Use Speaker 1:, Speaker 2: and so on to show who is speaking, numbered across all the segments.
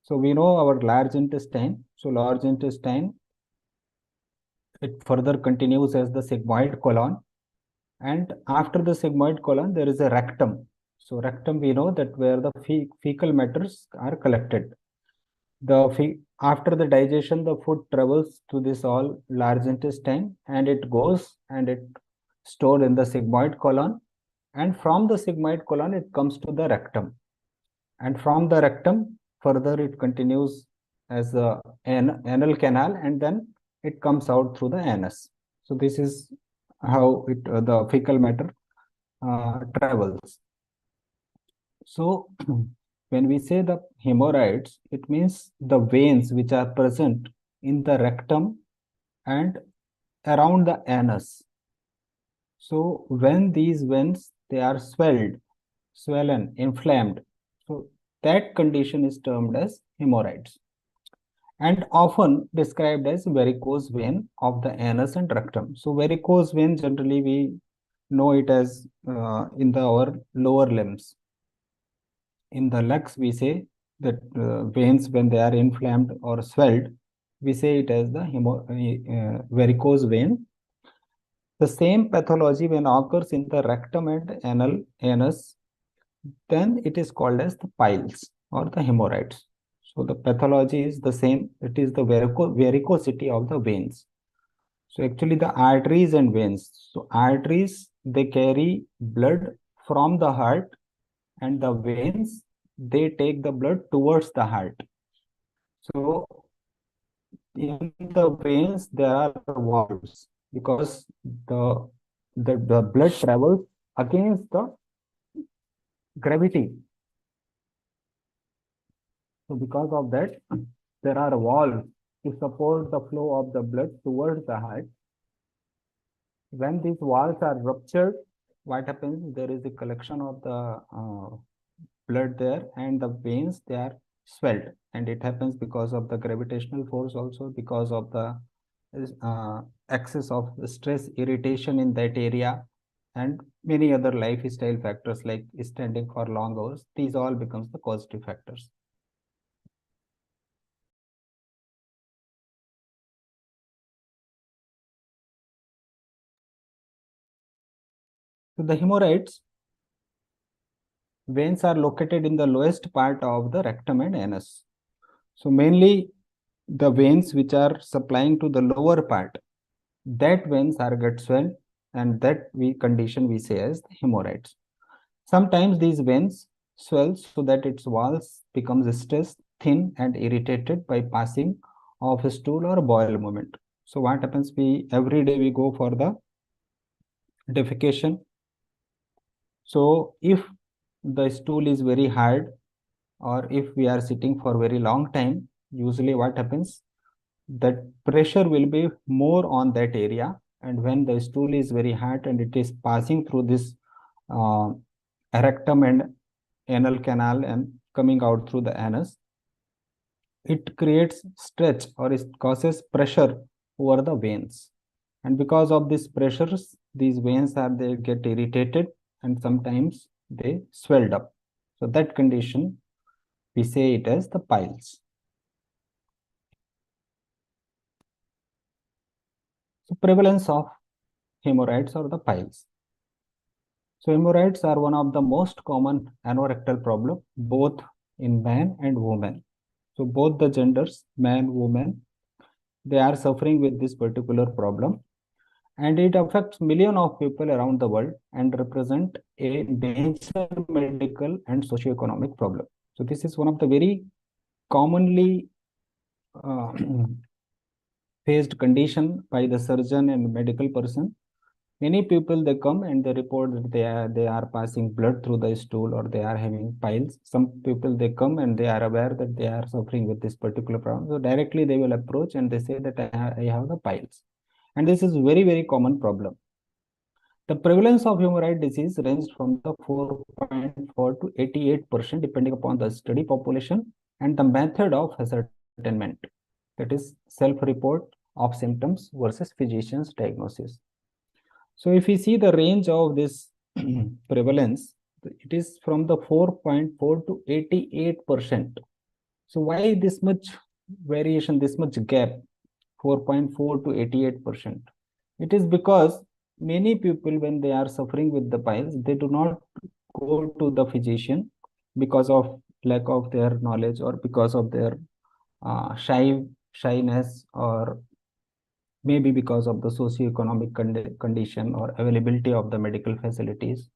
Speaker 1: So we know our large intestine. So large intestine, it further continues as the sigmoid colon. And after the sigmoid colon, there is a rectum. So rectum, we know that where the fecal matters are collected. After the digestion, the food travels to this all large intestine and it goes and it stored in the sigmoid colon. And from the sigmoid colon, it comes to the rectum. And from the rectum, further it continues as the anal canal and then it comes out through the anus. So this is how the fecal matter travels. So when we say the hemorrhoids, it means the veins which are present in the rectum and around the anus. So when these veins, they are swollen, inflamed. So that condition is termed as hemorrhoids and often described as varicose vein of the anus and rectum. So varicose vein, generally we know it as in our lower limbs. In the legs, we say that veins, when they are inflamed or swelled, we say it as the varicose vein. The same pathology when occurs in the rectum and anus, then it is called as the piles or the hemorrhoids. So the pathology is the same. It is the varicosity of the veins. So actually the arteries and veins. So arteries, they carry blood from the heart, and the veins, they take the blood towards the heart. So in the veins, there are valves because the blood travels against the gravity. So because of that, there are valves to support the flow of the blood towards the heart. When these valves are ruptured, what happens? There is a collection of the blood there, and the veins, they are swelled, and it happens because of the gravitational force, also because of the excess of stress, irritation in that area, and many other lifestyle factors like standing for long hours. These all becomes the causative factors. So the hemorrhoids, veins are located in the lowest part of the rectum and anus. So mainly the veins which are supplying to the lower part, that veins are get swelled, and that condition we say as hemorrhoids. Sometimes these veins swell so that its walls becomes stressed, thin and irritated by passing of a stool or bowel movement. So what happens? Every day we go for the defecation. So if the stool is very hard, or if we are sitting for very long time, usually what happens? That pressure will be more on that area, and when the stool is very hard and it is passing through this uh, rectum and anal canal and coming out through the anus, it creates stretch or it causes pressure over the veins, and because of these pressures, these veins they get irritated and sometimes they swelled up. So that condition, we say it as the piles. So prevalence of hemorrhoids or the piles. So hemorrhoids are one of the most common anorectal problem, both in man and woman. So both the genders, man, woman, they are suffering with this particular problem, and it affects millions of people around the world and represent a major medical and socio-economic problem. So this is one of the very commonly uh, faced condition by the surgeon and medical person. Many people, they come and they report that they are passing blood through the stool or they are having piles. Some people, they come and they are aware that they are suffering with this particular problem. So directly they will approach and they say that I have the piles. And this is very common problem. The prevalence of hemorrhoid disease ranged from the 4.4 to 88% depending upon the study population and the method of ascertainment, that is self-report of symptoms versus physician's diagnosis. So if we see the range of this prevalence, it is from the 4.4 to 88%. So why this much variation, this much gap, 4.4 to 88%? It is because many people, when they are suffering with the piles, they do not go to the physician because of lack of their knowledge, or because of their shyness, or maybe because of the socio-economic condition or availability of the medical facilities.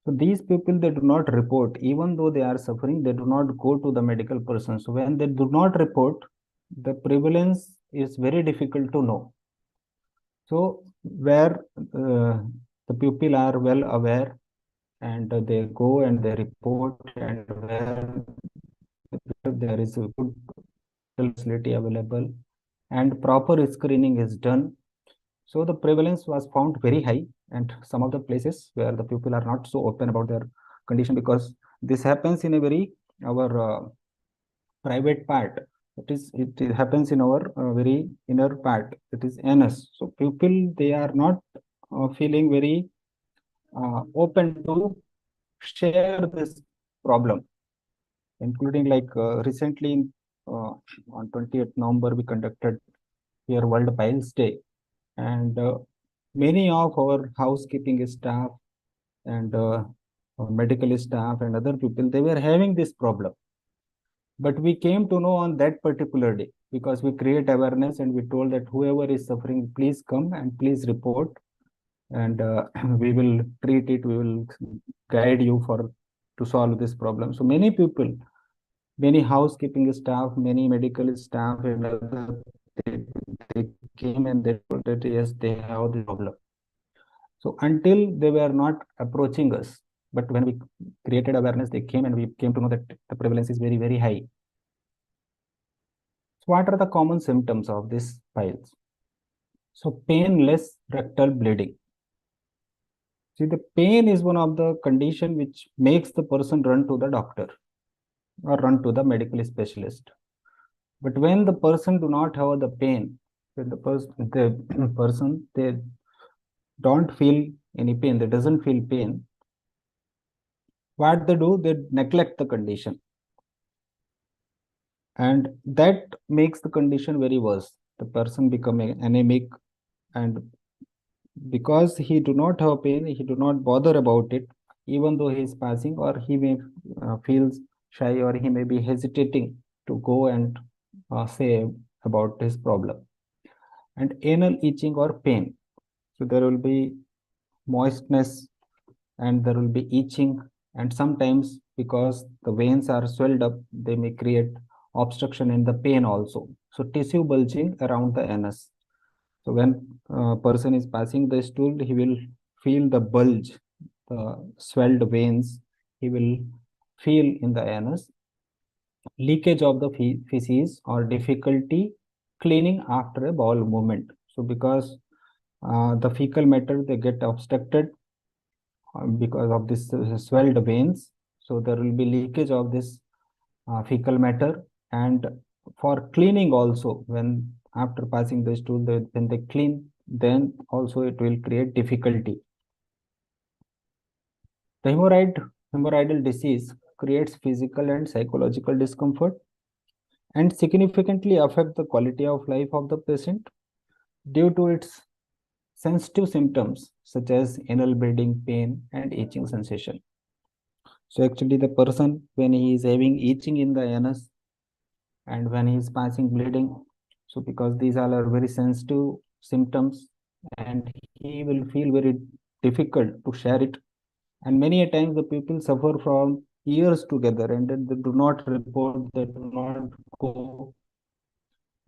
Speaker 1: So these people, they do not report, even though they are suffering, they do not go to the medical person. So when they do not report, the prevalence is very difficult to know. So where the people are well aware, and they go and they report, and where there is a good facility available and proper screening is done, so the prevalence was found very high. And some of the places where the people are not so open about their condition, because this happens in a very our private part. It happens in our very inner part. It is NS. So people, they are not feeling very open to share this problem, including like recently on 20th November we conducted here World Piles Day, and many of our housekeeping staff and medical staff and other people, they were having this problem. But we came to know on that particular day, because we create awareness and we told that whoever is suffering, please come and please report, and we will treat it, we will guide you for to solve this problem. So many people, many housekeeping staff, many medical staff, and other, they, they came and they told that yes, they have the problem. So until they were not approaching us, but when we created awareness, they came and we came to know that the prevalence is very, very high. So what are the common symptoms of these piles? So painless rectal bleeding. See, the pain is one of the condition which makes the person run to the doctor or run to the medical specialist. But when the person do not have the pain, when the person, they don't feel any pain, they doesn't feel pain, what they do, they neglect the condition, and that makes the condition very worse. The person become anemic, and because he do not have pain, he do not bother about it, even though he is passing, or he may feels shy, or he may be hesitating to go and say about his problem. And anal itching or pain, so there will be moistness and there will be itching, and sometimes because the veins are swelled up, they may create obstruction in the pain also. So tissue bulging around the anus. So when a person is passing the stool, he will feel the bulge, the swelled veins, he will feel in the anus. Leakage of the feces or difficulty cleaning after a bowel movement. So because the fecal matter, they get obstructed because of this swelled veins, so there will be leakage of this fecal matter. And for cleaning also, when after passing the stool, when they clean, then also it will create difficulty. The hemorrhoidal disease creates physical and psychological discomfort and significantly affect the quality of life of the patient due to its sensitive symptoms such as anal bleeding, pain, and itching sensation. So actually the person, when he is having itching in the anus and when he is passing bleeding, so because these all are very sensitive symptoms, and he will feel very difficult to share it. And many a times the people suffer from years together, and then they do not report, they do not go.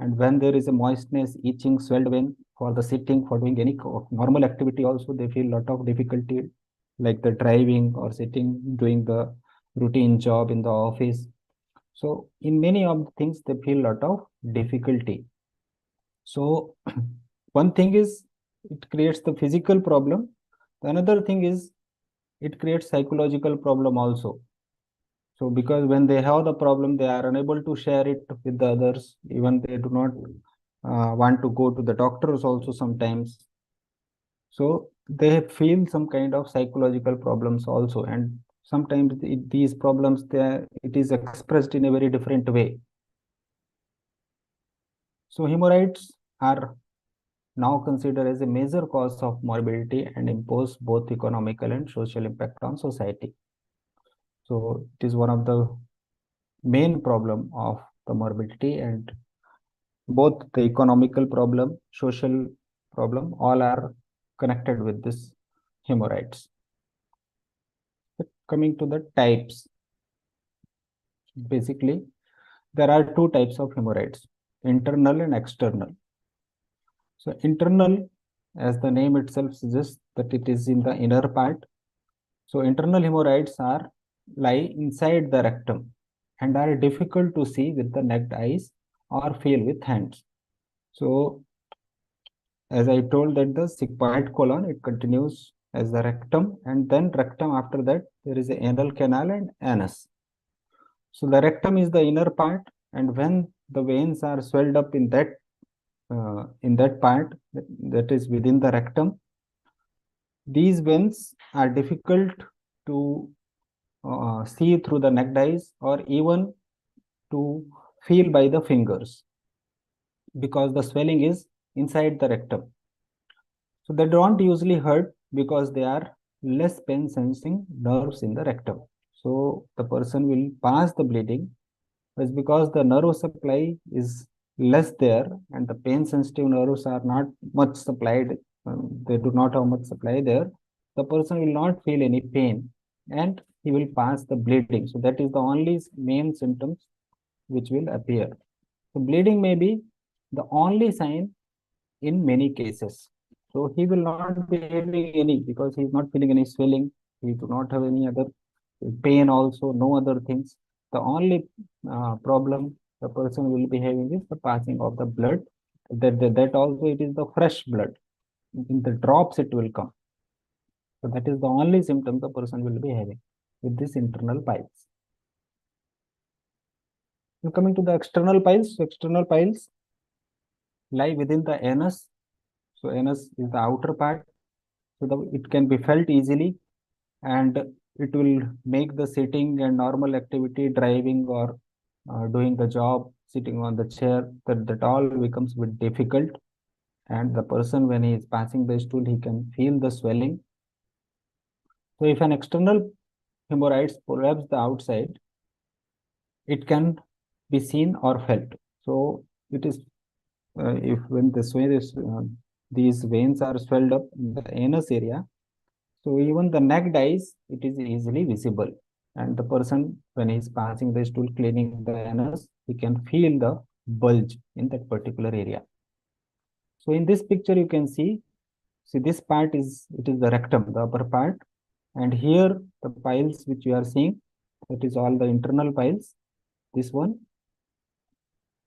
Speaker 1: And when there is a moistness, itching, swelled vein, for the sitting, for doing any normal activity also, they feel lot of difficulty, like the driving or sitting, doing the routine job in the office. So in many of the things, they feel lot of difficulty. So one thing is it creates the physical problem. The another thing is it creates psychological problem also. So because when they have the problem, they are unable to share it with the others. Even they do not want to go to the doctors also sometimes. So they feel some kind of psychological problems also. And sometimes these problems, it is expressed in a very different way. So hemorrhoids are now considered as a major cause of morbidity and impose both economical and social impact on society. So it is one of the main problem of the morbidity, and both the economical problem, social problem, all are connected with this hemorrhoids. But coming to the types, basically there are two types of hemorrhoids, internal and external. So internal, as the name itself suggests, that it is in the inner part. So internal hemorrhoids are lie inside the rectum and are difficult to see with the naked eyes or feel with hands. So as I told that the sigmoid colon, it continues as the rectum, and then rectum, after that there is a anal canal and anus. So the rectum is the inner part, and when the veins are swelled up in that part that is within the rectum, these veins are difficult to see through the naked eyes or even to feel by the fingers, because the swelling is inside the rectum. So they don't usually hurt because they are less pain sensing nerves in the rectum. So the person will pass the bleeding is because the nerve supply is less there and the pain sensitive nerves are not much supplied. They do not have much supply there. The person will not feel any pain and he will pass the bleeding. So that is the only main symptoms which will appear. So bleeding may be the only sign in many cases. So he will not be having any, because he is not feeling any swelling. He do not have any other pain also, no other things. The only problem the person will be having is the passing of the blood. That also it is the fresh blood. In the drops it will come. So that is the only symptom the person will be having with this internal piles. Now coming to the external piles. So external piles lie within the anus. So anus is the outer part. So it can be felt easily, and it will make the sitting and normal activity, driving or doing the job, sitting on the chair, that all becomes a bit difficult. And the person, when he is passing the stool, he can feel the swelling. So if an external hemorrhoids prolapse the outside, it can be seen or felt. So it is if when the these veins are swelled up in the anus area, so even the naked eyes, it is easily visible. And the person, when he is passing the stool, cleaning the anus, he can feel the bulge in that particular area. So in this picture, you can see this part is, it is the rectum, the upper part. And here the piles which you are seeing, that is all the internal piles, this one.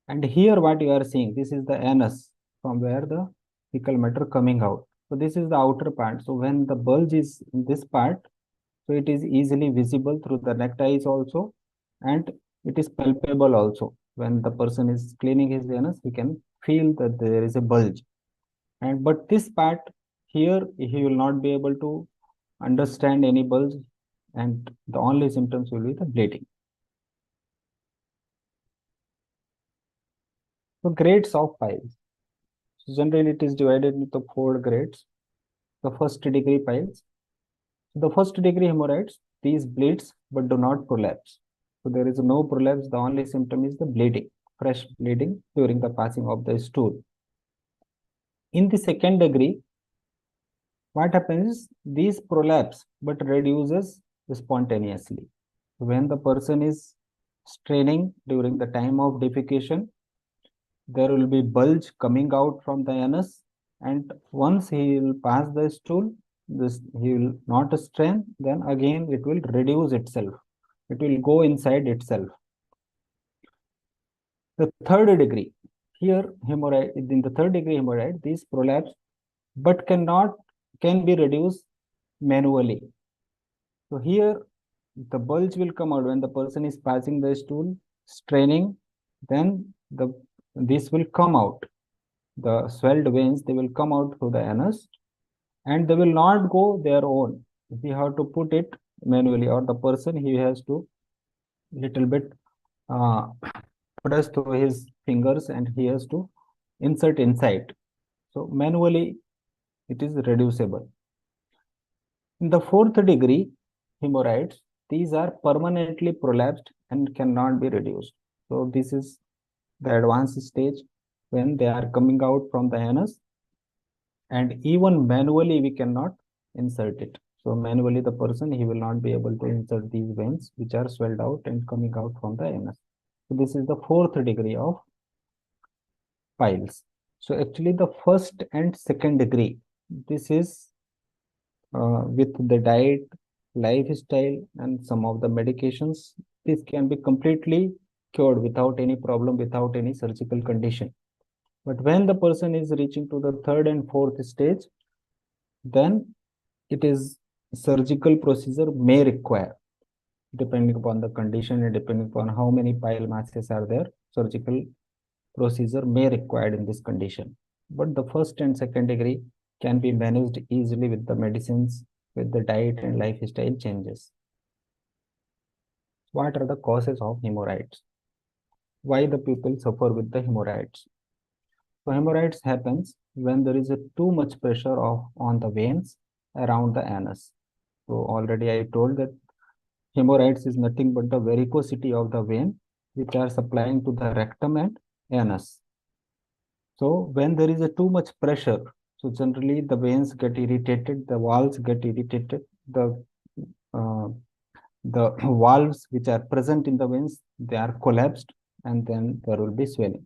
Speaker 1: And here what you are seeing, this is the anus from where the fecal matter coming out. So this is the outer part. So when the bulge is in this part, so it is easily visible through the naked eyes also, and it is palpable also. When the person is cleaning his anus, he can feel that there is a bulge. And but this part here, he will not be able to understand any bulge, and the only symptoms will be the bleeding. So grades of piles. So generally, it is divided into 4 grades. The first degree piles. The first degree hemorrhoids, these bleeds but do not prolapse. So there is no prolapse. The only symptom is the bleeding, fresh bleeding during the passing of the stool. In the second degree, what happens is these prolapse but reduces spontaneously. When the person is straining during the time of defecation, there will be bulge coming out from the anus, and once he will pass the stool, this he will not strain, then again it will reduce itself. It will go inside itself. The third degree, here hemorrhoid, in the third degree hemorrhoid, these prolapse but can be reduced manually. So here the bulge will come out when the person is passing the stool, straining, then this will come out. The swelled veins, they will come out through the anus, and they will not go their own. We have to put it manually, or the person he has to little bit uh, press through his fingers and he has to insert inside. So manually it is reducible. In the fourth degree hemorrhoids, these are permanently prolapsed and cannot be reduced. So this is the advanced stage when they are coming out from the anus, and even manually we cannot insert it. So manually the person he will not be able to insert these veins which are swelled out and coming out from the anus. So this is the fourth degree of piles. So actually the first and second degree, this is with the diet, lifestyle, and some of the medications, this can be completely cured without any problem, without any surgical condition. But when the person is reaching to the third and fourth stage, then it is surgical procedure may require, depending upon the condition and depending upon how many pile masses are there, surgical procedure may required in this condition. But the first and second degree can be managed easily with the medicines, with the diet and lifestyle changes. What are the causes of hemorrhoids? Why the people suffer with the hemorrhoids? So hemorrhoids happens when there is a too much pressure on the veins around the anus. So already I told that hemorrhoids is nothing but the varicosity of the vein which are supplying to the rectum and anus. So when there is a too much pressure, so generally the veins get irritated, the walls get irritated, uh, the valves which are present in the veins, they are collapsed, and then there will be swelling.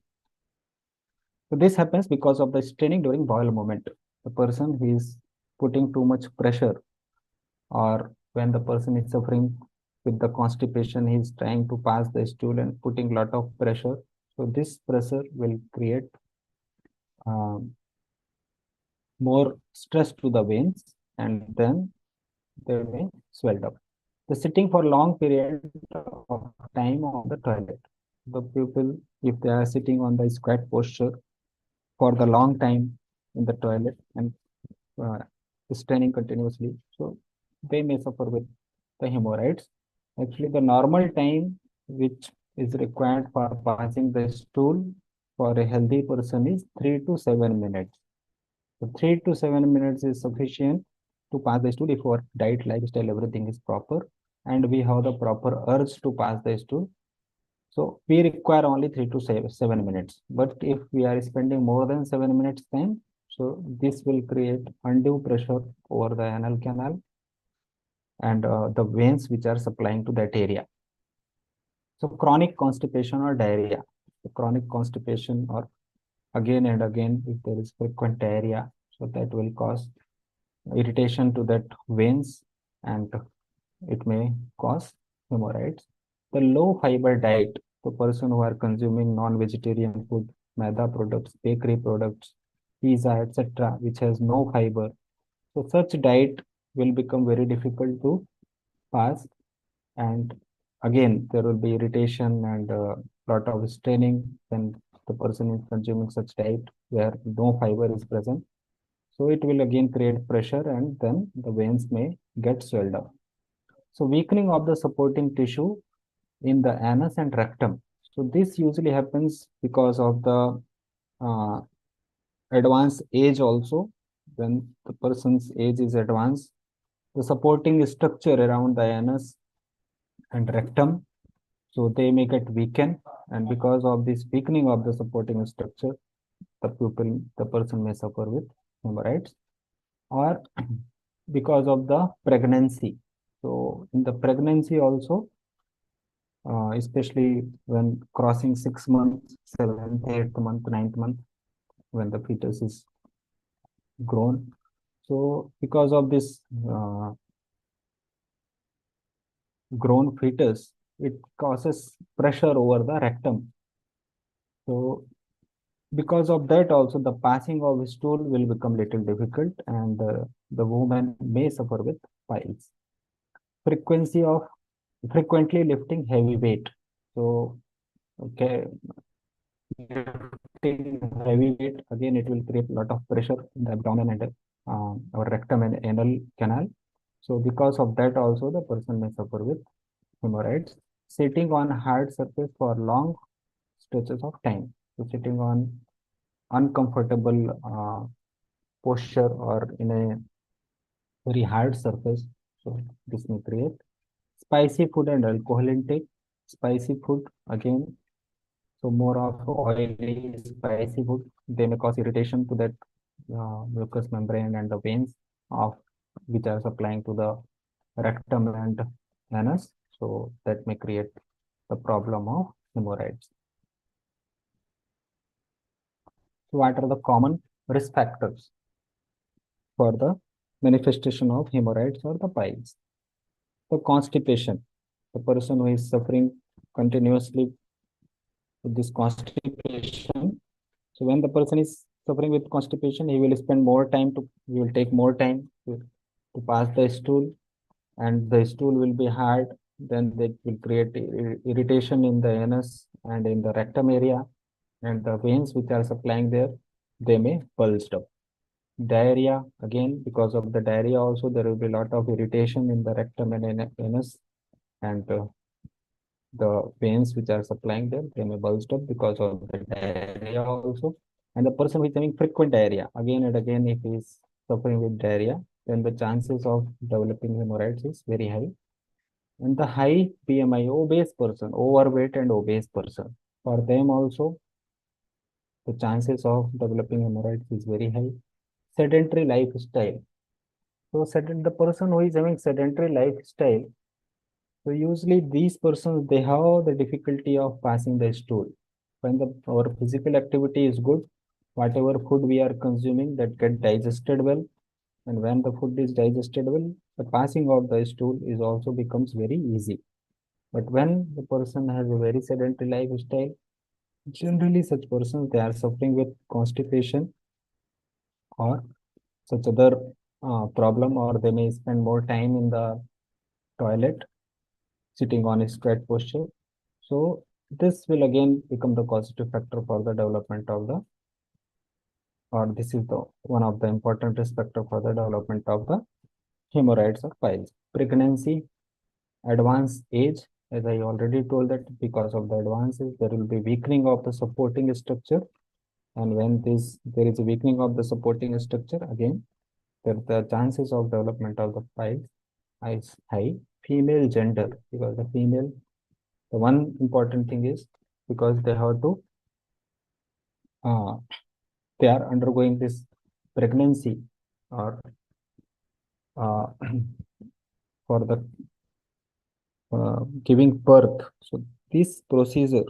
Speaker 1: So this happens because of the straining during bowel movement. The person who is putting too much pressure, or when the person is suffering with the constipation, he is trying to pass the stool and putting lot of pressure. So this pressure will create um, more stress to the veins, and then they may swell up. The sitting for long period of time on the toilet. The people, if they are sitting on the squat posture for the long time in the toilet and uh, straining continuously, so they may suffer with the hemorrhoids. Actually, the normal time which is required for passing the stool for a healthy person is 3 to 7 minutes. So 3 to 7 minutes is sufficient to pass the stool if our diet, lifestyle, everything is proper, and we have the proper urge to pass the stool. So we require only 3 to 7 minutes. But if we are spending more than 7 minutes time, so this will create undue pressure over the anal canal and the veins which are supplying to that area. So chronic constipation or diarrhea. So chronic constipation or again and again, if there is frequent diarrhea, so that will cause irritation to that veins and it may cause hemorrhoids. The low fiber diet, the person who are consuming non-vegetarian food, maida products, bakery products, pizza, etc., which has no fiber. So such diet will become very difficult to pass, and again there will be irritation and a lot of straining when the person is consuming such diet where no fiber is present. So it will again create pressure and then the veins may get swelled up. So weakening of the supporting tissue in the anus and rectum. So this usually happens because of the uh, advanced age also. When the person's age is advanced, the supporting structure around the anus and rectum, so they may get weakened, and because of this weakening of the supporting structure, the person may suffer with hemorrhoids, or because of the pregnancy. So in the pregnancy also, especially when crossing 6 months, seventh, eighth month, ninth month, when the fetus is grown. So because of this grown fetus, it causes pressure over the rectum. So because of that also the passing of stool will become little difficult, and the woman may suffer with piles. Frequency of frequently lifting heavy weight. So okay, lifting heavy weight, again it will create a lot of pressure in the abdomen and our rectum and anal canal. So because of that also the person may suffer with hemorrhoids. Sitting on hard surface for long stretches of time. So sitting on uncomfortable posture or in a very hard surface. So this may create spicy food and alcohol intake. Spicy food again. So more of oily, spicy food. They may cause irritation to that mucous membrane and the veins of which are supplying to the rectum and anus. So that may create the problem of hemorrhoids. So what are the common risk factors for the manifestation of hemorrhoids or the piles? So constipation. The person who is suffering continuously with this constipation. So when the person is suffering with constipation, he will spend more time to, he will take more time to pass the stool, and the stool will be hard. Then they will create irritation in the anus and in the rectum area, and the veins which are supplying there, they may bulge up. Diarrhea, again, because of the diarrhea also, there will be a lot of irritation in the rectum and anus, and the veins which are supplying them, they may burst up because of the diarrhea also. And the person who is having frequent diarrhea, again and again, if he is suffering with diarrhea, then the chances of developing hemorrhoids is very high. And the high BMI, obese person, overweight and obese person, for them also, the chances of developing hemorrhoids is very high. Sedentary lifestyle. So, the person who is having sedentary lifestyle, so usually these persons they have the difficulty of passing the stool. When our physical activity is good, whatever food we are consuming that get digested well, and when the food is digested well, the passing of the stool is also becomes very easy. But when the person has a very sedentary lifestyle, generally such persons they are suffering with constipation or such other problem, or they may spend more time in the toilet sitting on a straight posture. So this will again become the causative factor for the development of the, or this is the one of the important risk factor for the development of the hemorrhoids or piles. Pregnancy, advanced age, as I already told that because of the advances, there will be weakening of the supporting structure. And when there is a weakening of the supporting structure, again, the chances of development of the piles is high. Female gender, because the female, the one important thing is because they have to uh, they are undergoing this pregnancy or uh, for the giving birth. So this procedure,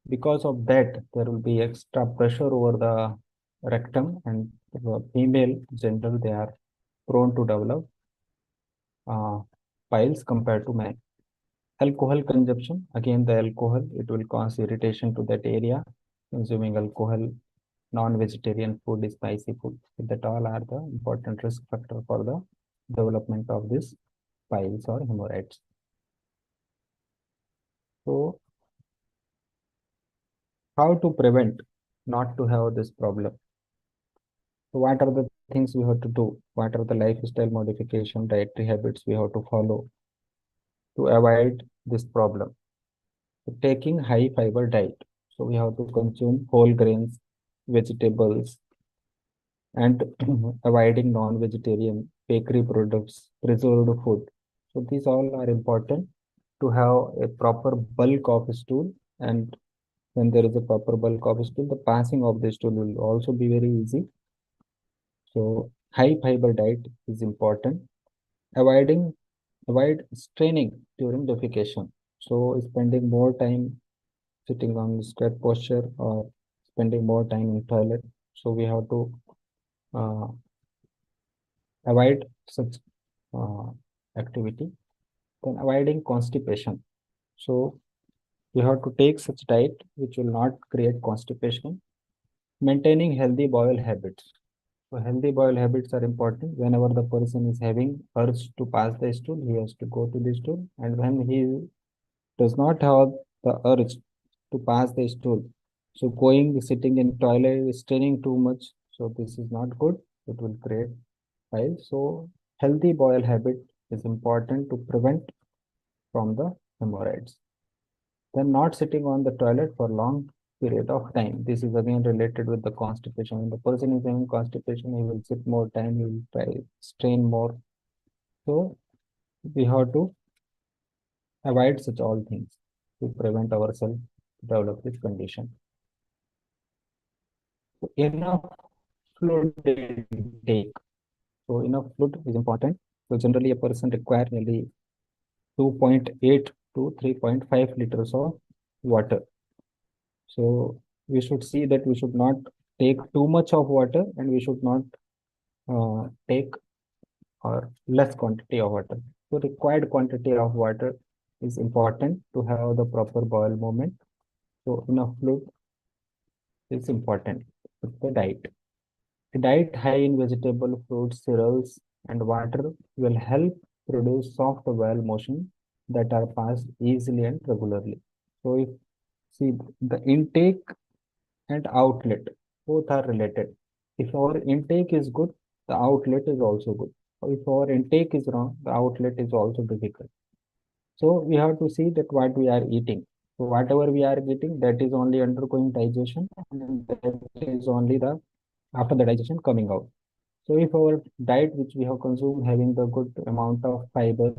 Speaker 1: because of that, there will be extra pressure over the rectum, and the female gender they are prone to develop uh, piles compared to men. Alcohol consumption, again the alcohol, it will cause irritation to that area. Consuming alcohol, non-vegetarian food, spicy food, that all are the important risk factor for the development of this piles or hemorrhoids. So how to prevent not to have this problem? So what are the things we have to do? What are the lifestyle modification, dietary habits we have to follow to avoid this problem? So taking high fiber diet. So we have to consume whole grains, vegetables, and avoiding non-vegetarian bakery products, preserved food. So these all are important to have a proper bulk of stool, and when there is a proper bulk of stool, the passing of the stool will also be very easy. So high fiber diet is important. Avoiding avoid straining during defecation. So spending more time sitting on straight posture or spending more time in toilet. So we have to uh, avoid such uh, activity. Then avoiding constipation. So you have to take such diet which will not create constipation. Maintaining healthy bowel habits. So healthy bowel habits are important. Whenever the person is having urge to pass the stool, he has to go to the stool. And when he does not have the urge to pass the stool, so going sitting in toilet is straining too much. So this is not good. It will create piles. So healthy bowel habit is important to prevent from the hemorrhoids. Then not sitting on the toilet for long period of time. This is again related with the constipation. When the person is having constipation, he will sit more time, he will try strain more. So we have to avoid such all things to prevent ourselves to develop this condition. So enough fluid intake. So enough fluid is important. So generally a person requires nearly 2.8 to 3.5 liters of water. So we should see that we should not take too much of water and we should not take or less quantity of water. So required quantity of water is important to have the proper bowel movement. So enough fluid is important with the diet. A diet high in vegetable, fruits, cereals, and water will help produce soft bowel motion that are passed easily and regularly. So if see the intake and outlet both are related. If our intake is good, the outlet is also good. If our intake is wrong, the outlet is also difficult. So we have to see that what we are eating. So whatever we are eating, that is only undergoing digestion, and that is only the after the digestion coming out. So if our diet which we have consumed having the good amount of fiber,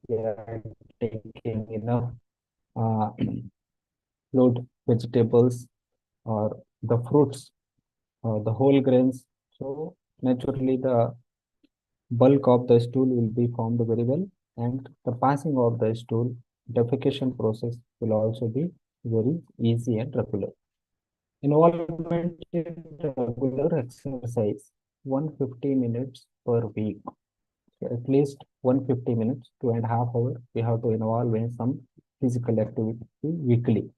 Speaker 1: we are taking enough uh, fruit, vegetables, or the fruits, the whole grains. So naturally the bulk of the stool will be formed very well, and the passing of the stool defecation process will also be very easy and regular. Involvement in regular exercise 150 minutes per week. So at least 150 minutes, 2.5 hours, we have to involve in some physical activity weekly.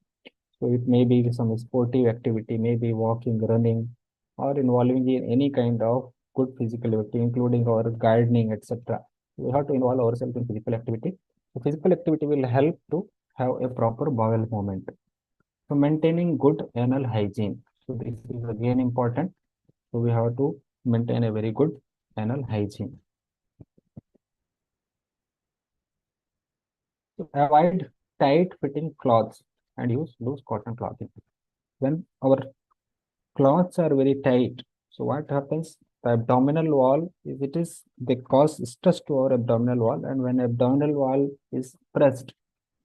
Speaker 1: So it may be some sportive activity, maybe walking, running, or involving in any kind of good physical activity, including our gardening, etc. We have to involve ourselves in physical activity. So physical activity will help to have a proper bowel movement. So maintaining good anal hygiene. So this is again important. So we have to maintain a very good anal hygiene. So avoid tight fitting clothes and use loose cotton clothing. When our clothes are very tight, so what happens? The abdominal wall is they cause stress to our abdominal wall, and when abdominal wall is pressed,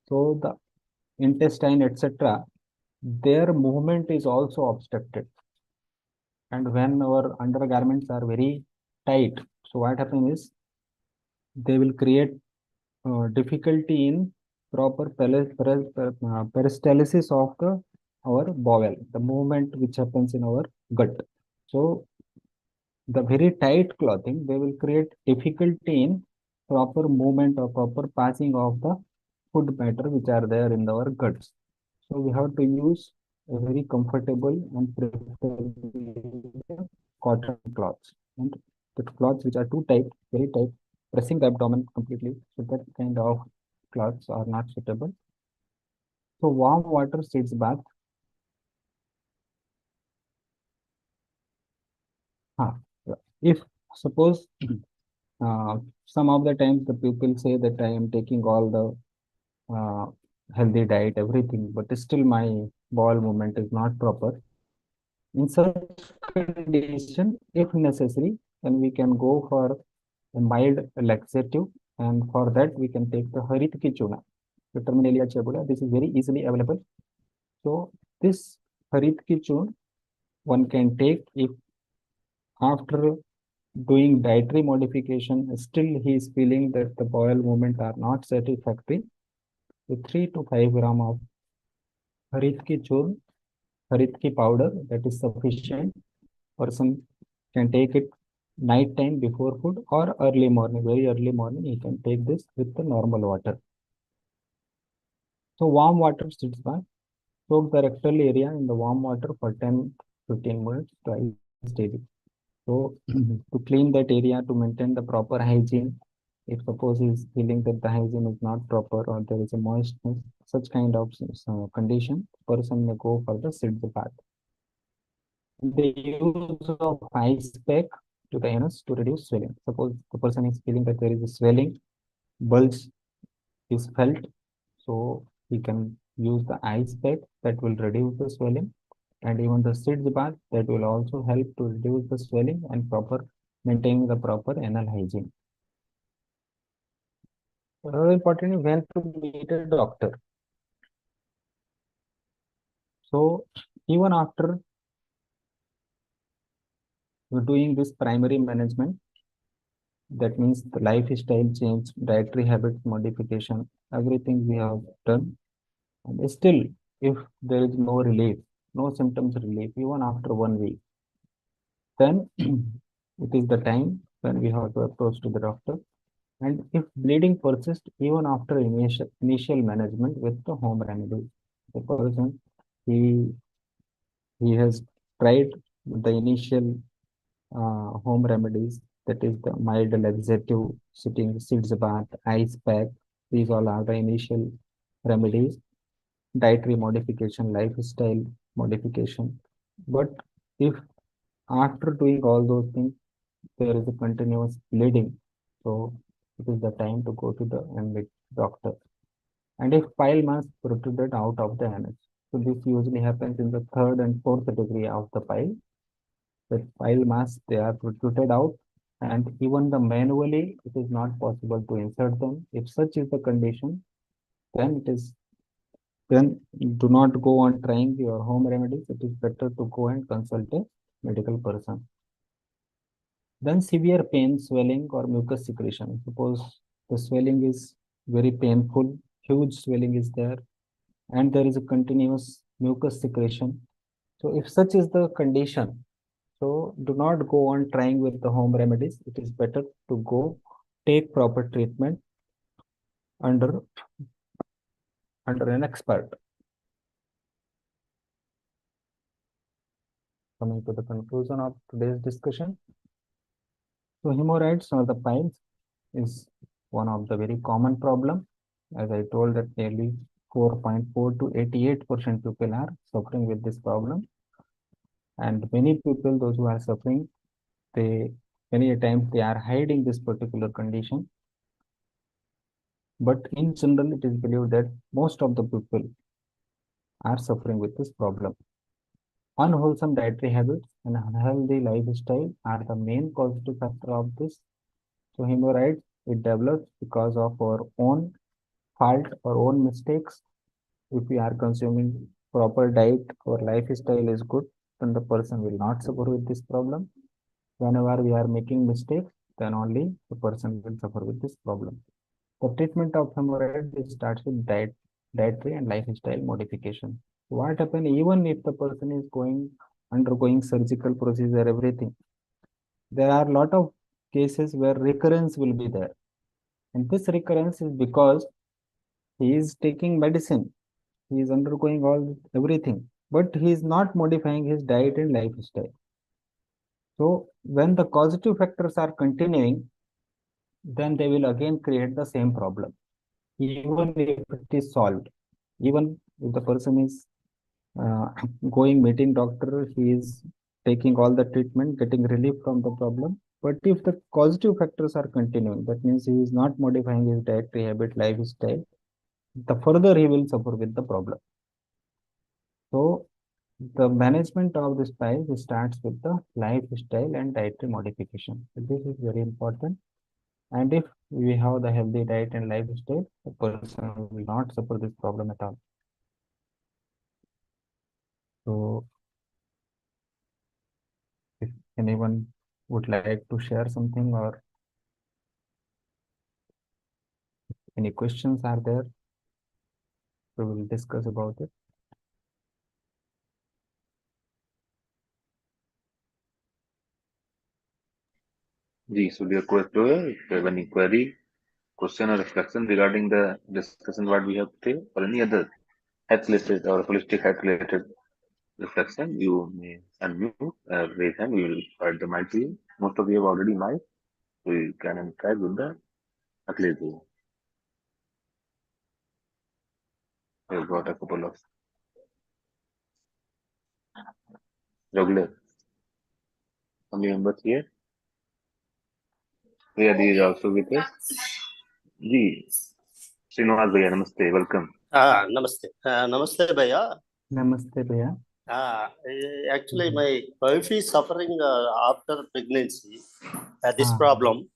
Speaker 1: so the intestine, etc., their movement is also obstructed. And when our undergarments are very tight, so what happens is they will create difficulty in proper peristalsis of our bowel, the movement which happens in our gut. So the very tight clothing, they will create difficulty in proper movement or proper passing of the food matter which are there in our guts. So we have to use a very comfortable and preferable cotton cloths. And the cloths which are too tight, very tight, pressing the abdomen completely, so that kind of cloths are not suitable. So warm water sitz bath. Huh. If suppose some of the times the people say that I am taking all the healthy diet, everything, but still my bowel movement is not proper. In such condition, if necessary, then we can go for a mild laxative, and for that we can take the harit ki chuna, the Terminalia chabula. This is very easily available. So this harit ki chun one can take if after doing dietary modification, still he is feeling that the bowel movement are not satisfactory. So 3 to 5 gram of harit ki churn, harit ki powder, that is sufficient. Person can take it night time before food or early morning, very early morning. He can take this with the normal water. So warm water sits bath. Soak the rectal area in the warm water for 10-15 minutes twice daily. So to clean that area, to maintain the proper hygiene, if suppose he is feeling that the hygiene is not proper or there is a moistness, such kind of condition, person may go for the sit bath. The use of ice pack to the anus to reduce swelling. Suppose the person is feeling that there is a swelling, bulge is felt, so he can use the ice pack that will reduce the swelling, and even the seeds bath that will also help to reduce the swelling and proper maintaining the proper anal hygiene. Another important is when to meet a doctor. So even after doing this primary management, that means the lifestyle change, dietary habits modification, everything we have done, and still if there is no relief, no symptoms relief, even after 1 week, then it is the time when we have to approach to the doctor. And if bleeding persists even after initial management with the home remedies, the person he he has tried the initial home remedies, that is the mild laxative, sitting seeds bath, ice pack. These all are the initial remedies, dietary modification, lifestyle modification. But if after doing all those things, there is a continuous bleeding, so it is the time to go to the MD doctor. And if pile mass protruded out of the anus, so this usually happens in the third and fourth degree of the pile. The pile mass they are protruded out, and even the manually it is not possible to insert them. If such is the condition, then it is then do not go on trying your home remedies. It is better to go and consult a medical person. Then severe pain, swelling, or mucus secretion. Suppose the swelling is very painful, huge swelling is there, and there is a continuous mucus secretion. So if such is the condition, so do not go on trying with the home remedies. It is better to go take proper treatment under an expert. Coming to the conclusion of today's discussion. So hemorrhoids or the piles is one of the very common problem. As I told that nearly 4.4 to 88% people are suffering with this problem. And many people, those who are suffering, they many times they are hiding this particular condition. But in general, it is believed that most of the people are suffering with this problem. Unwholesome dietary habits and unhealthy lifestyle are the main causative factor of this. So hemorrhoids, it develops because of our own fault or own mistakes. If we are consuming proper diet, our lifestyle is good, then the person will not suffer with this problem. Whenever we are making mistakes, then only the person will suffer with this problem. The treatment of hemorrhoid starts with dietary and lifestyle modification. What happens even if the person is undergoing surgical procedure, everything? There are a lot of cases where recurrence will be there, and this recurrence is because he is taking medicine, he is undergoing all everything, but he is not modifying his diet and lifestyle. So when the causative factors are continuing, then they will again create the same problem, even if it is solved. Even if the person is uh, going meeting doctor, he is taking all the treatment, getting relief from the problem. But if the causative factors are continuing, that means he is not modifying his dietary habit, lifestyle, the further he will suffer with the problem. So the management of this pile starts with the lifestyle and dietary modification. So this is very important. And if we have the healthy diet and lifestyle, the person will not suffer this problem at all. So if anyone would like to share something or any questions are there, we will discuss about it.
Speaker 2: So dear questioner, if you have any query, question or reflection regarding the discussion what we have today or any other health related or holistic health related reflection, you may unmute, raise hand, we will provide the mic to you. Most of you have already mic, so you can interact with the athlete. We've got a couple of regular family members here. Priyadi is also with us. जी श्रीनिवास भैया नमस्ते welcome.
Speaker 3: Namaste. Namaste, Bhaiya.
Speaker 1: Namaste, Bhaiya.
Speaker 3: Actually, my wife is suffering after pregnancy. This
Speaker 1: Ah,
Speaker 3: problem,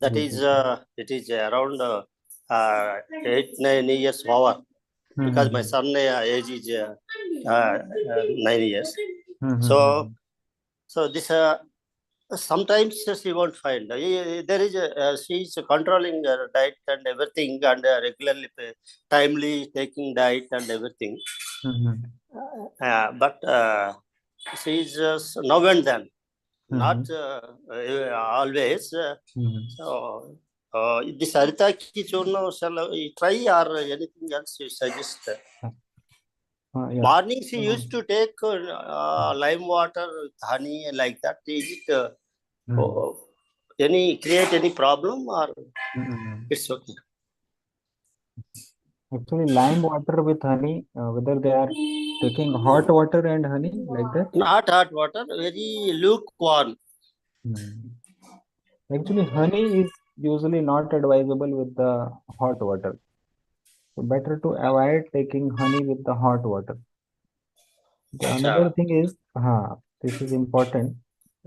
Speaker 3: that
Speaker 1: जी,
Speaker 3: is,
Speaker 1: जी.
Speaker 3: it is around 8-9 years over. Because my son age is 9 years. So, so this sometimes she won't find. There is she is controlling her diet and everything, and regularly timely taking diet and everything. But she is just now and then, not always. So this Arita ki churno, shall we try or anything else you suggest?
Speaker 1: Yeah.
Speaker 3: Morning she used to take lime water with honey like that. Is it create any problem or it's okay?
Speaker 1: Actually, lime water with honey, whether they are taking hot water and honey like that?
Speaker 3: Not hot water, very lukewarm.
Speaker 1: Actually, honey is usually not advisable with the hot water. So better to avoid taking honey with the hot water. Another thing is, this is important.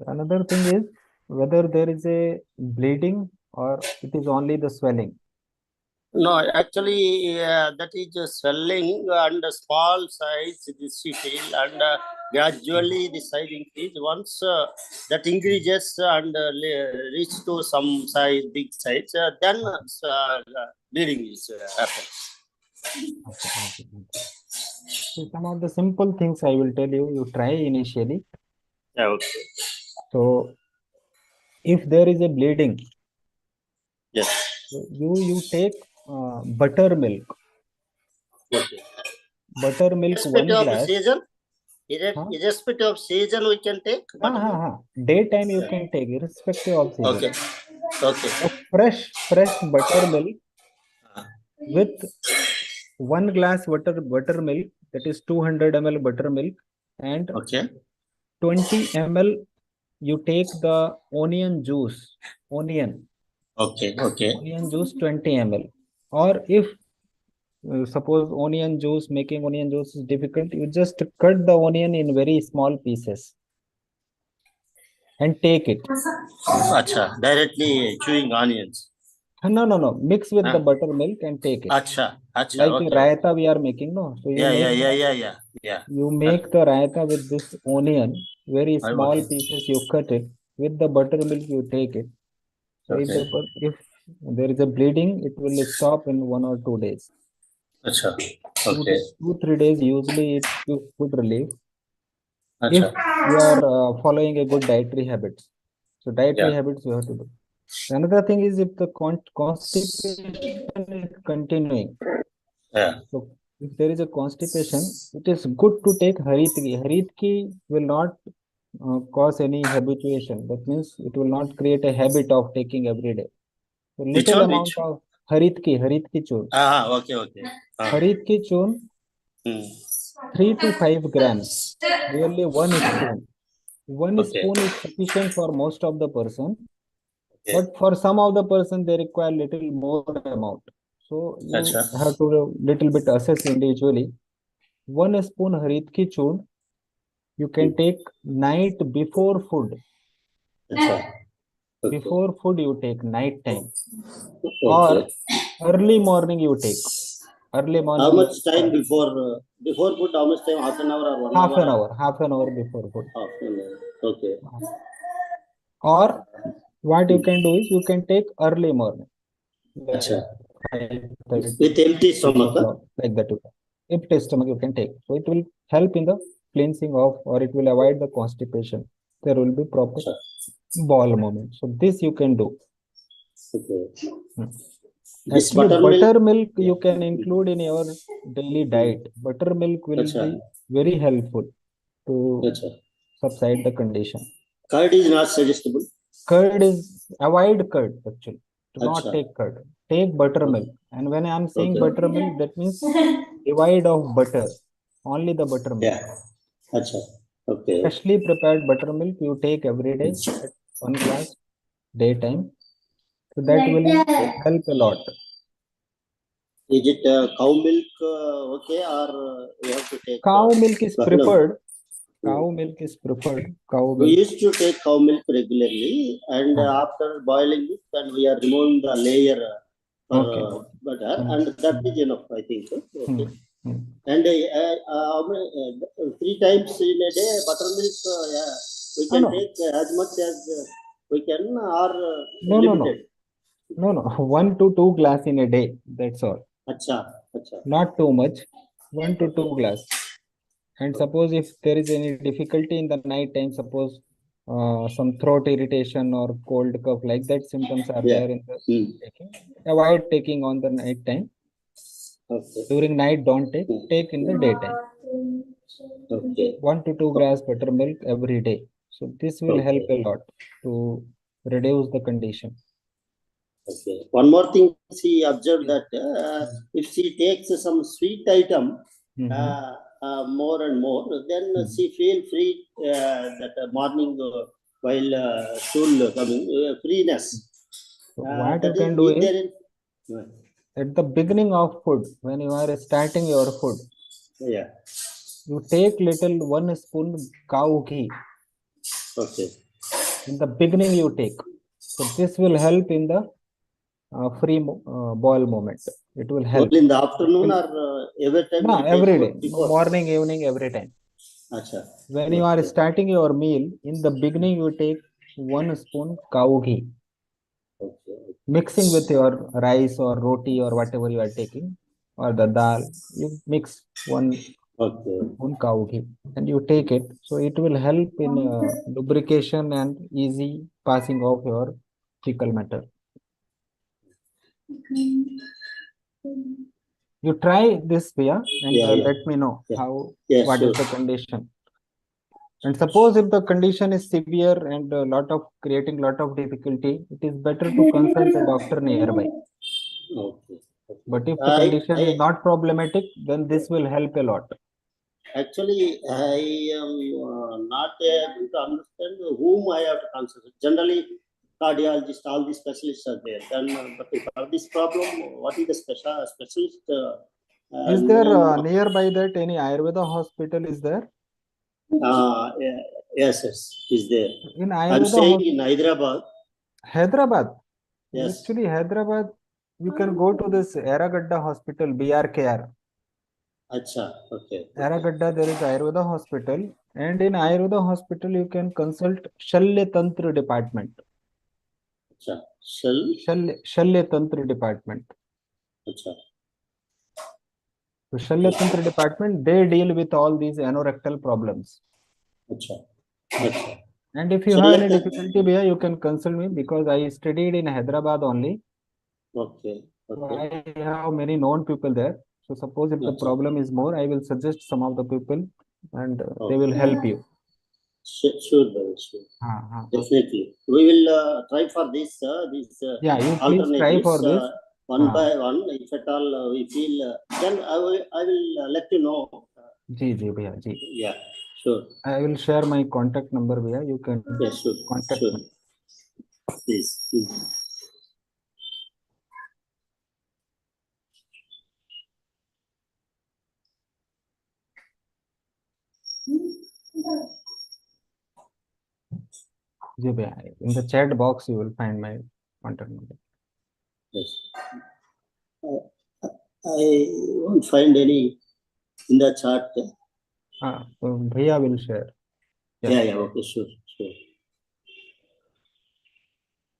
Speaker 1: Another thing is whether there is a bleeding or it is only the swelling.
Speaker 3: No, actually, that is swelling and small size this she feel, and gradually the size increase. Once that increases and reach to some size, big size, then bleeding is happens.
Speaker 1: Okay. So some of the simple things I will tell you, you try initially.
Speaker 3: Okay.
Speaker 1: So if there is a bleeding,
Speaker 3: yes,
Speaker 1: you take buttermilk.
Speaker 3: Okay.
Speaker 1: Buttermilk, 1
Speaker 3: Irrespective of
Speaker 1: glass.
Speaker 3: season, irrespective of season, we can take.
Speaker 1: Daytime you can take, irrespective of season.
Speaker 3: Okay.
Speaker 1: A fresh buttermilk with 1 glass buttermilk, that is 200 ml buttermilk, and 20 ml you take the onion juice. Onion juice 20 ml. Or if suppose making onion juice is difficult, you just cut the onion in very small pieces and take it.
Speaker 3: Directly chewing onions.
Speaker 1: No. Mix with the buttermilk and take it. Like
Speaker 3: okay.
Speaker 1: raita we are making, no? So you You make the raita with this onion, very small pieces. You cut it with the buttermilk. You take it. So if there is a bleeding, it will stop in 1 or 2 days. 2-3 days usually it gives good relief. If you are following a good dietary habits. So dietary habits you have to do. Another thing is if the constipation is continuing. So if there is a constipation, it is good to take haritki. Haritki will not cause any habituation. That means it will not create a habit of taking every day. So little amount of haritki churn.
Speaker 3: Okay.
Speaker 1: Haritki churn, 3 to 5 grams, nearly 1 spoon. 1 spoon is sufficient for most of the person, but for some of the person they require little more amount. So you have to little bit assess individually. 1 spoon haritki churn you can take night before food. Before food you take night time, or early morning you take. Early morning.
Speaker 3: How much time before food? How much time? Half an hour or 1 hour?
Speaker 1: Half an hour before food.
Speaker 3: Half an hour. Okay.
Speaker 1: Or what you can do is you can take early morning.
Speaker 3: With empty stomach.
Speaker 1: Like that. Empty stomach you can take. So it will help in the cleansing of, or it will avoid the constipation. There will be proper bowel movement. So this you can do.
Speaker 3: Okay.
Speaker 1: Actually, buttermilk you can include in your daily diet. Buttermilk will be very helpful to subside the condition.
Speaker 3: Curd is not suggestible.
Speaker 1: Curd is avoid curd actually. Do not take curd. Take buttermilk. And when I am saying buttermilk, that means divide of butter. Only the buttermilk.
Speaker 3: Okay.
Speaker 1: Freshly prepared buttermilk you take every day at 1 glass daytime. So that will help a lot.
Speaker 3: Is it cow milk okay, or you have to take
Speaker 1: Cow milk is
Speaker 3: buffalo?
Speaker 1: preferred. Cow milk is preferred. Cow
Speaker 3: We
Speaker 1: milk.
Speaker 3: used to take cow milk regularly, and after boiling it, and we are removing the layer for butter, and that is enough, I think. Okay. And 3 times in a day, buttermilk, we can take as much as we can, or limited.
Speaker 1: No, 1 to 2 glass in a day. That's all.
Speaker 3: Acha.
Speaker 1: Not too much. 1 to 2 glass. And suppose if there is any difficulty in the night time, suppose some throat irritation or cold cough, like that symptoms are there in the taking, avoid taking on the night time.
Speaker 3: Okay.
Speaker 1: During night, don't take in the daytime.
Speaker 3: Okay.
Speaker 1: 1 to 2 glass buttermilk every day. So this will help a lot to reduce the condition.
Speaker 3: Okay. One more thing, she observed that if she takes some sweet item more and more, then she feel free that morning while stool coming, freeness.
Speaker 1: So what you can do is, at the beginning of food, when you are starting your food, you take little 1 spoon cow ghee.
Speaker 3: Okay.
Speaker 1: In the beginning you take. So this will help in the free boil moment. It will help.
Speaker 3: Only in the afternoon or every time?
Speaker 1: No, every day. Morning, evening, every time.
Speaker 3: Achha.
Speaker 1: When you are starting your meal, in the beginning you take 1 spoon cow ghee.
Speaker 3: Okay.
Speaker 1: Mixing with your rice or roti or whatever you are taking, or the dal, you mix 1 spoon cow ghee and you take it. So it will help in lubrication and easy passing of your fecal matter. You try this, Priya, and let me know how what is the condition. And suppose if the condition is severe and creating lot of difficulty, it is better to consult a doctor nearby.
Speaker 3: Okay.
Speaker 1: But if the condition is not problematic, then this will help a lot.
Speaker 3: Actually, I am not able to understand whom I have to consult. Generally, cardiologist, all the specialists are there. Then, but if I have this problem, what is the specialist?
Speaker 1: Is there nearby that any Ayurveda hospital is there?
Speaker 3: Yes, is there.
Speaker 1: In Ayurveda,
Speaker 3: I'm staying in Hyderabad.
Speaker 1: Hyderabad?
Speaker 3: Yes.
Speaker 1: Actually, Hyderabad, you can go to this Eragadda hospital, BRKR.
Speaker 3: Acha, okay.
Speaker 1: Eragadda, there is Ayurveda hospital, and in Ayurveda hospital, you can consult Shalya Tantra department.
Speaker 3: Acha.
Speaker 1: Shalya Tantra department.
Speaker 3: Acha.
Speaker 1: So Shalya Tantra department, they deal with all these anorectal problems.
Speaker 3: Acha.
Speaker 1: And if you have any difficulty, Bhaiya, you can consult me because I studied in Hyderabad only.
Speaker 3: Okay.
Speaker 1: So I have many known people there. So suppose if the problem is more, I will suggest some of the people and they will help you.
Speaker 3: Sure. Definitely. We will try for this.
Speaker 1: Yeah, you please try for this.
Speaker 3: One by one. If at all we feel, then I will let you know.
Speaker 1: Ji, Bhaiya, ji.
Speaker 3: Yeah, sure.
Speaker 1: I will share my contact number, Bhaiya. You can contact me.
Speaker 3: Please.
Speaker 1: In the chat box, you will find my contact number.
Speaker 3: Yes. I won't find any in the chat.
Speaker 1: So Bhaiya will share.
Speaker 3: Yeah. Okay, sure.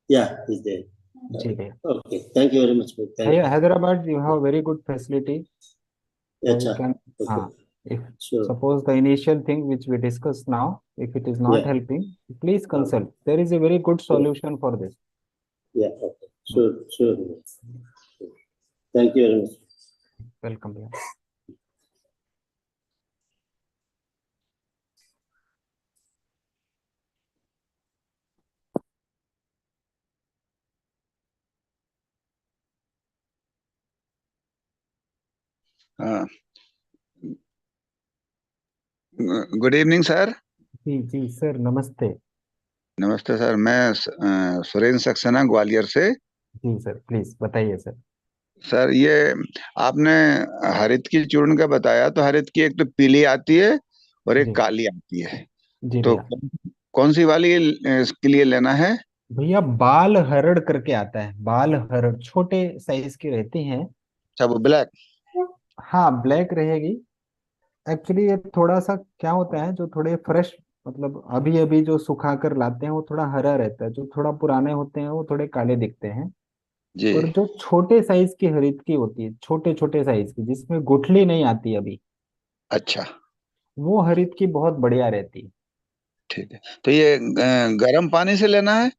Speaker 3: Yeah, is there. Okay, thank you very much.
Speaker 1: Hyderabad, you have very good facility. So you can, suppose the initial thing which we discussed now, if it is not helping, please consult. There is a very good solution for this.
Speaker 3: Yeah, okay. Sure. Thank you very much.
Speaker 1: Welcome.
Speaker 4: Good evening sir.
Speaker 1: जी sir, नमस्ते।
Speaker 4: नमस्ते sir, मैं सुरेंद्र सक्सेना ग्वालियर से।
Speaker 1: जी sir, please बताइए sir.
Speaker 4: Sir ये आपने हरित की चूर्ण का बताया, तो हरित की एक तो पीली आती है और एक
Speaker 1: जी।
Speaker 4: काली आती है।
Speaker 1: जी
Speaker 4: तो
Speaker 1: भैया।
Speaker 4: कौन सी वाली इसके लिए लेना है?
Speaker 1: भैया बाल हरड़ करके आता है, बाल हरड़ छोटे साइज की रहती हैं।
Speaker 4: अच्छा, वो ब्लैक।
Speaker 1: हाँ ब्लैक रहेगी। एक्चुअली ये थोड़ा सा क्या होता है, जो थोड़े फ्रेश मतलब अभी अभी जो सुखा कर लाते हैं वो थोड़ा हरा रहता है, जो थोड़ा पुराने होते हैं वो थोड़े काले दिखते हैं।
Speaker 4: जी।
Speaker 1: और जो छोटे साइज की हरित की होती है, छोटे छोटे साइज की जिसमें गुठली नहीं आती अभी,
Speaker 4: अच्छा,
Speaker 1: वो हरित की बहुत बढ़िया रहती है।
Speaker 4: ठीक है। तो ये गर्म पानी से लेना है?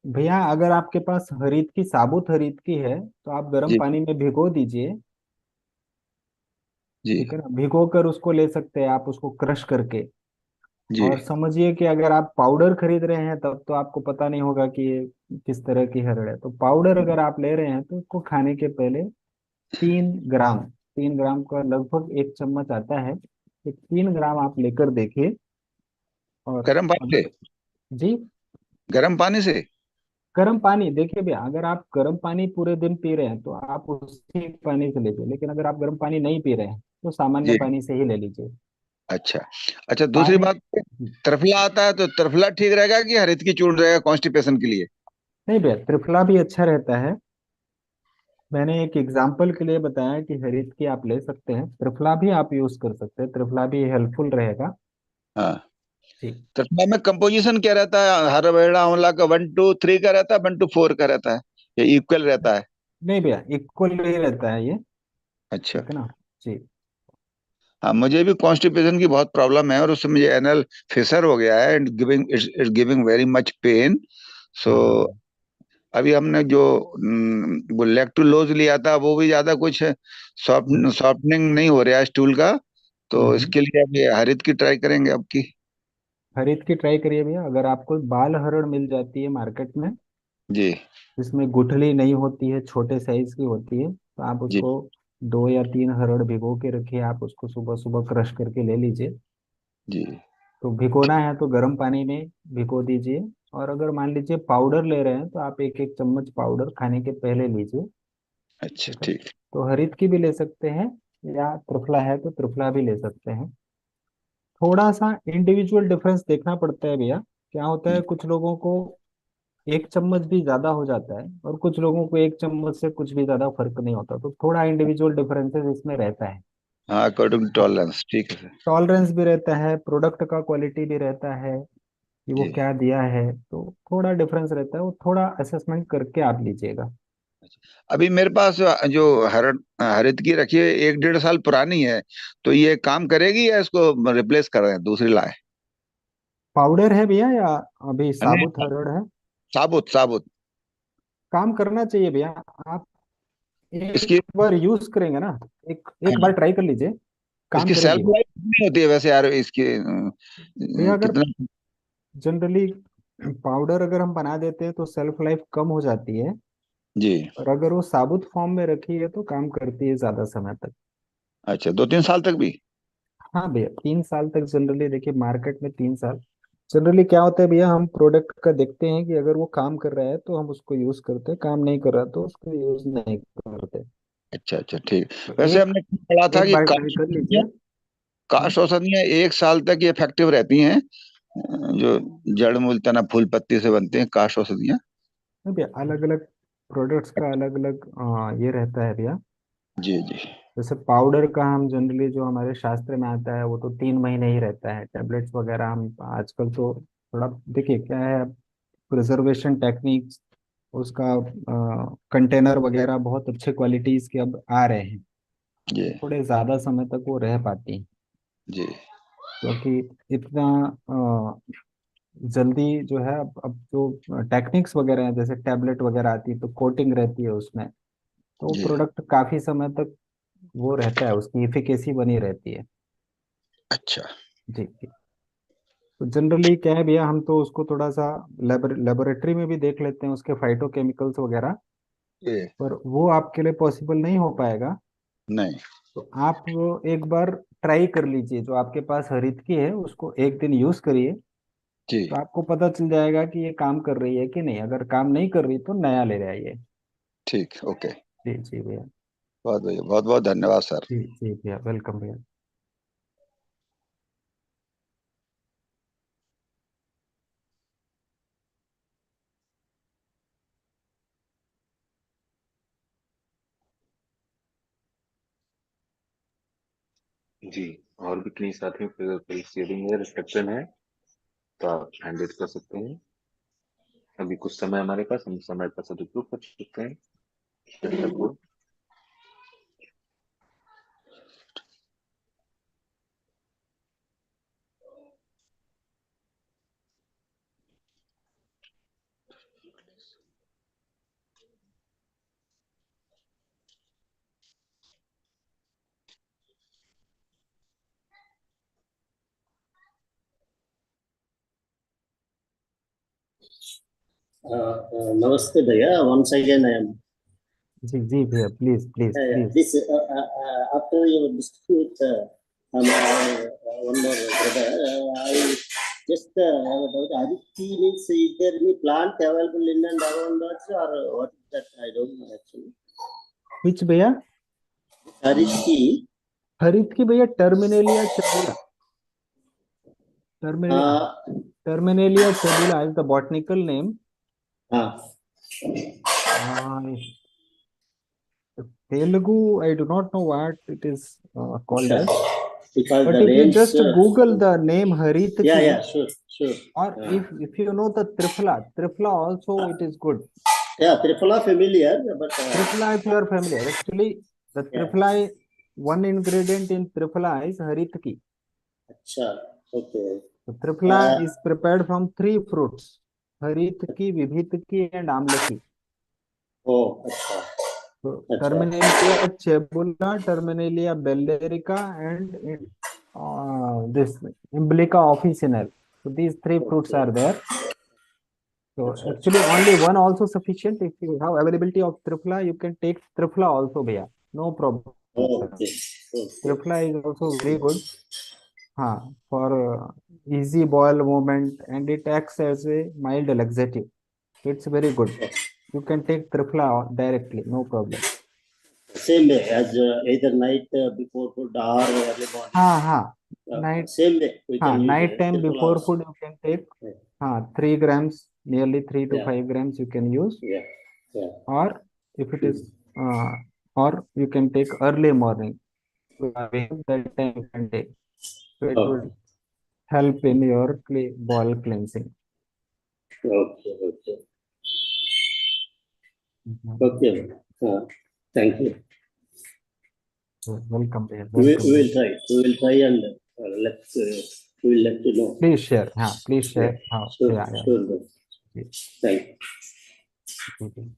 Speaker 1: भैया अगर आपके पास हरित की साबुत हरित की है तो आप गर्म
Speaker 4: जी।
Speaker 1: पानी में भिगो दीजिए।
Speaker 4: जी।
Speaker 1: ठीक है ना, भिगो कर उसको ले सकते हैं आप, उसको क्रश करके।
Speaker 4: जी।
Speaker 1: और समझिए कि अगर आप पाउडर खरीद रहे हैं तब तो आपको पता नहीं होगा कि ये किस तरह की हरड़ है। तो पाउडर अगर आप ले रहे हैं तो उसको खाने के पहले 3 ग्राम, 3 ग्राम का लगभग 1 चम्मच आता है, तो 3 ग्राम आप लेकर देखिए। और
Speaker 4: गर्म पानी से?
Speaker 1: अगर जी,
Speaker 4: गर्म पानी से?
Speaker 1: गर्म पानी देखिए भैया, अगर आप गर्म पानी पूरे दिन पी रहे हैं तो आप उसी पानी से लीजिए, लेकिन अगर आप गर्म पानी नहीं पी रहे हैं तो सामान्य
Speaker 4: जी।
Speaker 1: पानी से ही ले लीजिए।
Speaker 4: अच्छा। अच्छा, दूसरी
Speaker 1: पानी।
Speaker 4: बात, त्रिफला आता है तो त्रिफला ठीक रहेगा कि हरित की चूर्ण रहेगा कॉन्स्टिपेशन के लिए?
Speaker 1: नहीं भैया, त्रिफला भी अच्छा रहता है। मैंने एक एग्जाम्पल के लिए बताया कि हरित की आप ले सकते हैं, त्रिफला भी आप यूज कर सकते हैं, त्रिफला भी हेल्पफुल रहेगा।
Speaker 4: हाँ।
Speaker 1: ठीक।
Speaker 4: त्रिफला में कंपोजिशन क्या रहता है? हर बेड़ा आंवला का 1 to 3 का रहता है, 1 to 4 का रहता है, या इक्वल रहता है?
Speaker 1: नहीं भैया, इक्वल ही रहता है ये।
Speaker 4: अच्छा।
Speaker 1: ठीक है ना। जी।
Speaker 4: हाँ, मुझे भी कॉन्स्टिपेशन की बहुत प्रॉब्लम है, और उससे मुझे एनल फिशर हो गया है, and giving it's giving very much pain. So
Speaker 1: हाँ।
Speaker 4: अभी हमने जो वो लेक्टुलोज लिया था, वो भी ज्यादा कुछ
Speaker 1: हम्म।
Speaker 4: सॉफ्टनिंग नहीं हो रहा है स्टूल का। तो
Speaker 1: हम्म।
Speaker 4: इसके लिए अब ये हरित की ट्राई करेंगे अब की।
Speaker 1: हरित की ट्राई करिए भैया, अगर आपको बाल हरड़ मिल जाती है मार्केट में
Speaker 4: जी।
Speaker 1: जिसमें गुठली नहीं होती है, छोटे साइज की होती है, तो आप
Speaker 4: जी।
Speaker 1: उसको 2 या 3 हरड़ भिगो के रखिए, आप उसको सुबह सुबह क्रश करके ले लीजिए।
Speaker 4: जी।
Speaker 1: तो भिगोना है तो गर्म पानी में भिगो दीजिए। और अगर मान लीजिए पाउडर ले रहे हैं तो आप 1 1 चम्मच पाउडर खाने के पहले लीजिए।
Speaker 4: अच्छा,
Speaker 1: ठीक है।
Speaker 4: ठीक।
Speaker 1: तो हरित की भी ले सकते हैं, या त्रिफला है तो त्रिफला भी ले सकते हैं। थोड़ा सा इंडिविजुअल डिफरेंस देखना पड़ता है भैया। क्या होता है,
Speaker 4: जी।
Speaker 1: कुछ लोगों को 1 चम्मच भी ज्यादा हो जाता है और कुछ लोगों को 1 चम्मच से कुछ भी ज्यादा फर्क नहीं होता, तो थोड़ा इंडिविजुअल डिफरेंसेस इसमें रहता है।
Speaker 4: हाँ, अकॉर्डिंग टू टॉलरेंस, ठीक है सर।
Speaker 1: टॉलरेंस भी रहता है, प्रोडक्ट का क्वालिटी भी रहता है कि वो
Speaker 4: जी।
Speaker 1: क्या दिया है, तो थोड़ा डिफरेंस रहता है, वो थोड़ा असेसमेंट करके आप लीजिएगा।
Speaker 4: अभी मेरे पास जो हरित की रखी है, 1 1.5 साल पुरानी है। तो ये काम करेगी या इसको रिप्लेस कर रहे हैं, दूसरी लाए?
Speaker 1: पाउडर है भैया या अभी
Speaker 4: नहीं,
Speaker 1: साबुत हरड़ है?
Speaker 4: साबुत साबुत।
Speaker 1: काम करना चाहिए भैया। आप
Speaker 4: इसकी
Speaker 1: एक बार यूज करेंगे ना, एक एक
Speaker 4: हाँ,
Speaker 1: बार ट्राई कर लीजिए, काम
Speaker 4: इसकी सेल्फ
Speaker 1: करेगी वो।
Speaker 4: लाइफ कितनी होती है वैसे यार, इसकी
Speaker 1: भैया अगर
Speaker 4: कितना?
Speaker 1: जनरली पाउडर अगर हम बना देते हैं तो सेल्फ लाइफ कम हो जाती है।
Speaker 4: जी।
Speaker 1: और अगर वो साबुत फॉर्म में रखी है तो काम करती है ज्यादा समय तक।
Speaker 4: अच्छा, 2 3 साल तक भी?
Speaker 1: हाँ भैया, 3 साल तक जनरली, देखिए मार्केट में 3 साल जनरली क्या होता है भैया, हम प्रोडक्ट का देखते हैं कि अगर वो काम कर रहा है तो हम उसको यूज करते हैं, काम नहीं कर रहा तो उसको यूज नहीं करते।
Speaker 4: अच्छा, अच्छा, ठीक।
Speaker 1: तो
Speaker 4: वैसे
Speaker 1: एक
Speaker 4: हमने पढ़ा था
Speaker 1: एक
Speaker 4: कि
Speaker 1: बार ट्राई
Speaker 4: काश
Speaker 1: कर लीजिए। हाँ।
Speaker 4: काश औषधियाँ 1 साल तक ये इफेक्टिव रहती हैं, जो जड़ मूल तना फूल पत्ती से बनते हैं काश औषधियाँ।
Speaker 1: नहीं भैया, अलग अलग प्रोडक्ट्स का अलग अलग ये रहता है भैया।
Speaker 4: जी। जी।
Speaker 1: जैसे पाउडर का हम जनरली जो हमारे शास्त्र में आता है वो तो 3 महीने ही रहता है, टेबलेट्स वगैरह हम आजकल तो थोड़ा देखिए क्या है, प्रिजर्वेशन टेक्निक्स, उसका कंटेनर वगैरह बहुत अच्छे क्वालिटीज के अब आ रहे हैं,
Speaker 4: जी।
Speaker 1: तो थोड़े ज्यादा समय तक वो रह पाती हैं।
Speaker 4: जी।
Speaker 1: क्योंकि इतना जल्दी जो है, अब जो टेक्निक्स वगैरह हैं जैसे टैबलेट वगैरह आती है तो कोटिंग रहती है उसमें, तो वो
Speaker 4: जी।
Speaker 1: प्रोडक्ट काफी समय तक वो रहता है, उसकी इफिकेसी बनी रहती है।
Speaker 4: अच्छा।
Speaker 1: जी जी। तो जनरली क्या है भैया, हम तो उसको थोड़ा सा लेबोरेटरी में भी देख लेते हैं उसके फाइटोकेमिकल्स वगैरह,
Speaker 4: ये
Speaker 1: पर वो आपके लिए पॉसिबल नहीं हो पाएगा।
Speaker 4: नहीं।
Speaker 1: तो आप वो एक बार ट्राई कर लीजिए, जो आपके पास हरित की है उसको एक दिन यूज करिए,
Speaker 4: जी।
Speaker 1: तो आपको पता चल जाएगा कि ये काम कर रही है कि नहीं। अगर काम नहीं कर रही तो नया ले आइए।
Speaker 4: ठीक, ओके।
Speaker 1: जी भैया।
Speaker 4: बहुत भैया, बहुत बहुत धन्यवाद सर।
Speaker 1: जी भैया, वेलकम भैया।
Speaker 2: जी, और भी कई साथियों को कोई शेयरिंग है, रिस्ट्रिक्शन है तो आप हैंड रेज कर सकते हैं। अभी कुछ समय हमारे पास, हम समय का सदुपयोग कर सकते हैं। दर्शक को
Speaker 3: Namaste Daya. Once again, I am.
Speaker 1: जी भैया, please please please.
Speaker 3: This after you dispute one more brother, I just about AICTE means is there any plant available in and around us or what is that? I don't know actually.
Speaker 1: Which भैया?
Speaker 3: AICTE.
Speaker 1: हरित की भैया Terminalia chebula. Terminalia chebula is the botanical name. Telugu, I do not know what it is called as.
Speaker 3: Because
Speaker 1: but
Speaker 3: the
Speaker 1: if you
Speaker 3: names,
Speaker 1: just Google the name Harit ki,
Speaker 3: sure.
Speaker 1: or if you know the Triphala also it is good.
Speaker 3: Yeah, Triphala familiar, but
Speaker 1: Triphala, if you are familiar, actually the Triphala, one ingredient in Triphala is Harit ki.
Speaker 3: Acha, okay.
Speaker 1: So Triphala is prepared from 3 fruits: Harit ki, Vibhit ki, and Amla ki.
Speaker 3: Oh, acha.
Speaker 1: So Terminalia chebula, Terminalia bellerica, and this Umbilica officinale. So these 3 fruits are there. So actually only one also sufficient. If you have availability of Triphala, you can take Triphala also, bhaiya. No problem.
Speaker 3: Okay.
Speaker 1: Triphala is also very good. For easy bowel movement, and it acts as a mild laxative. It's very good. You can take Triphala directly, no problem.
Speaker 3: Same way as either night before food or early morning.
Speaker 1: Night.
Speaker 3: Same way we can use
Speaker 1: Night time before food you can take 3 grams, nearly 3 to 5 grams you can use. Or if it is or you can take early morning. That time you can take. So it would help in your bowel cleansing.
Speaker 3: Okay. Thank you.
Speaker 1: Welcome.
Speaker 3: We will try. We will try and we will let you know.
Speaker 1: Please share. Please share.
Speaker 3: Sure. Thank you.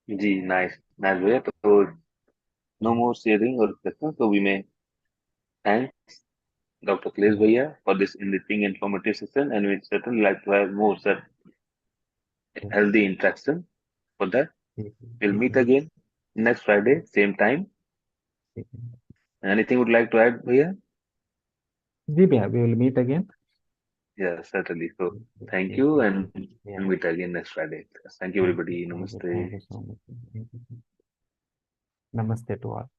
Speaker 2: जी, nice भैया। तो no more sharing or discussion, so we may thank Dr. Akhilesh Bhaiya for this enriching informative session, and we certainly like to have more such healthy interaction. For that, we'll meet again next Friday, same time. Anything would like to add, Bhaiya?
Speaker 1: जी भैया, we will meet again.
Speaker 2: Yeah, certainly. So thank you, and we'll meet again next Friday. Thank you, everybody. Namaste.
Speaker 1: Thank you so much. Namaste to all.